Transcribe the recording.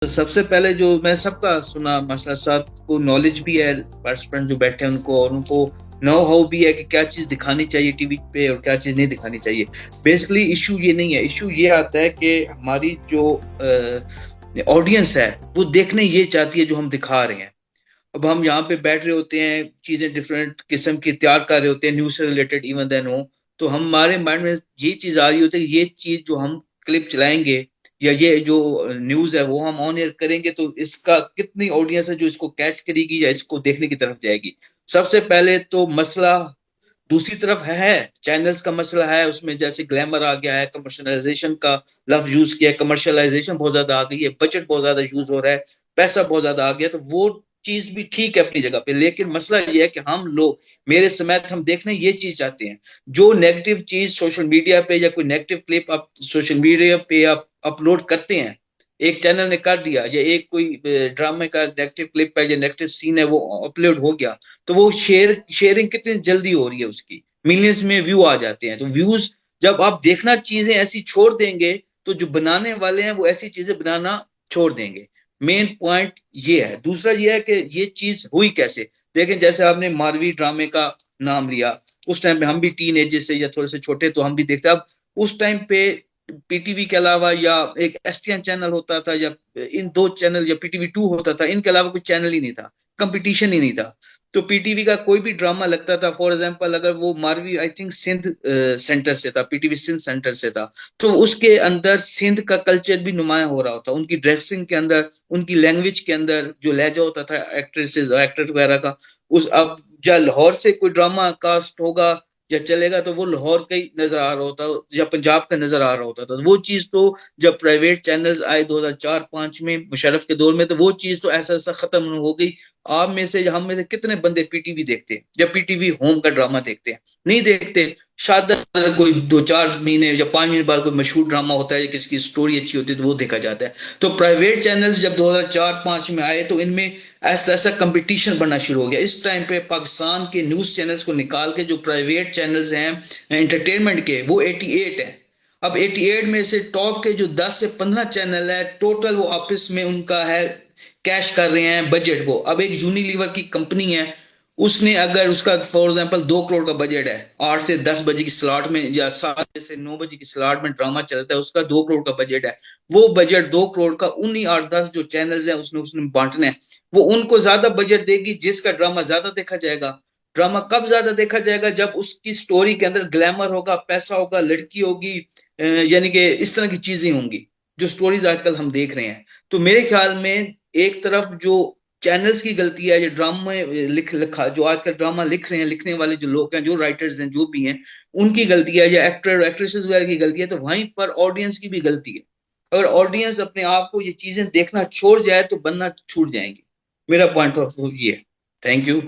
तो सबसे पहले जो मैं सबका सुना, माशाल्लाह साहब को नॉलेज भी है, पार्टिसिपेंट जो बैठे हैं उनको, और उनको नो हाउ भी है कि क्या चीज दिखानी चाहिए टीवी पे और क्या चीज नहीं दिखानी चाहिए। बेसिकली इशू ये नहीं है, इशू ये आता है कि हमारी जो ऑडियंस है वो देखने ये चाहती है जो हम दिखा रहे हैं। अब हम यहाँ पे बैठ रहे होते हैं, चीजें डिफरेंट किस्म की तैयार कर रहे होते हैं, न्यूज से रिलेटेड इवन देन हो, तो हमारे माइंड में ये चीज आ रही होती है कि ये चीज जो हम क्लिप चलाएंगे या ये जो न्यूज है वो हम ऑन एयर करेंगे तो इसका कितनी ऑडियंस है जो इसको कैच करेगी या इसको देखने की तरफ जाएगी। सबसे पहले तो मसला दूसरी तरफ है, चैनल्स का मसला है, उसमें जैसे ग्लैमर आ गया है, कमर्शलाइजेशन का लफ्ज यूज किया है, कमर्शलाइजेशन बहुत ज्यादा आ गई है, बजट बहुत ज्यादा यूज हो रहा है, पैसा बहुत ज्यादा आ गया, तो वो चीज भी ठीक है अपनी जगह पे, लेकिन मसला ये है कि हम लोग, मेरे समेत, हम देखने ये चीज चाहते हैं। जो नेगेटिव चीज सोशल मीडिया पे या कोई नेगेटिव क्लिप आप सोशल मीडिया पे आप अपलोड करते हैं, एक चैनल ने कर दिया, या एक कोई ड्रामे का नेगेटिव क्लिप है या नेगेटिव सीन है वो अपलोड हो गया, तो वो शेयरिंग कितनी जल्दी हो रही है, उसकी मिलियंस में व्यू आ जाते हैं। तो व्यूज, जब आप देखना चीजें ऐसी छोड़ देंगे तो जो बनाने वाले हैं वो ऐसी चीजें बनाना छोड़ देंगे। मेन पॉइंट ये है। दूसरा ये है कि ये चीज हुई कैसे। देखें, जैसे आपने मारवी ड्रामे का नाम लिया, उस टाइम पे हम भी टीन एज से या थोड़े से छोटे तो हम भी देखते। अब उस टाइम पे पीटीवी के अलावा या एक एसपीएन चैनल होता था, या इन दो चैनल, या पीटीवी टू होता था, इनके अलावा कोई चैनल ही नहीं था, कंपटीशन ही नहीं था। तो पीटीवी का कोई भी ड्रामा लगता था, फॉर एग्जांपल अगर वो मारवी आई थिंक सिंध सेंटर से था, पीटीवी सिंध सेंटर से था, तो उसके अंदर सिंध का कल्चर भी नुमाया हो रहा होता, उनकी ड्रेसिंग के अंदर, उनकी लैंग्वेज के अंदर जो लहजा होता था एक्ट्रेसेस एक्टर्स वगैरह का। उस अब जब लाहौर से कोई ड्रामा कास्ट होगा या चलेगा तो वो लाहौर का ही नजर आ रहा होता, या पंजाब का नजर आ रहा होता था। तो वो चीज तो जब प्राइवेट चैनल्स आए 2004-5 में मुशर्रफ के दौर में, तो वो चीज तो ऐसा ऐसा खत्म हो गई। आप में से, हम में से कितने बंदे पीटीवी देखते हैं या पीटीवी होम का ड्रामा देखते हैं? नहीं देखते। शायद अगर कोई 2-4 महीने या 5 महीने बाद कोई मशहूर ड्रामा होता है या किसी की स्टोरी अच्छी होती है तो वो देखा जाता है। तो प्राइवेट चैनल्स जब 2004-5 में आए तो इनमें ऐसा ऐसा कंपटीशन बनना शुरू हो गया। इस टाइम पे पाकिस्तान के न्यूज चैनल्स को निकाल के जो प्राइवेट चैनल्स हैं एंटरटेनमेंट के, वो 88 है। अब 88 में से टॉप के जो 10 से 15 चैनल है, टोटल वो आपस में उनका है, कैश कर रहे हैं बजट को। अब एक यूनिलीवर की कंपनी है, उसने अगर उसका फॉर एग्जांपल 2 करोड़ का बजट है, 8 से 10 बजे की स्लॉट में या 7 से 9 बजे की स्लॉट में ड्रामा चलता है, उसका 2 करोड़ का बजट है। वो बजट 2 करोड़ का उन्हीं 8-10 जो चैनल्स हैं उसने उसने बांटना है। वो उनको ज्यादा बजट देगी जिसका ड्रामा ज्यादा देखा जाएगा। ड्रामा कब ज्यादा देखा जाएगा? जब उसकी स्टोरी के अंदर ग्लैमर होगा, पैसा होगा, लड़की होगी, यानी कि इस तरह की चीजें होंगी जो स्टोरीज आजकल हम देख रहे हैं। तो मेरे ख्याल में एक तरफ जो चैनल्स की गलती है, जो ड्रामा लिखा, जो आजकल ड्रामा लिख रहे हैं, लिखने वाले जो लोग हैं, जो राइटर्स हैं, जो भी हैं, उनकी गलती है, या एक्टर एक्ट्रेसेस वगैरह की गलती है, तो वहीं पर ऑडियंस की भी गलती है। अगर ऑडियंस अपने आप को ये चीजें देखना छोड़ जाए तो बनना छूट जाएंगी। मेरा पॉइंट ऑफ व्यू ये है। Thank you.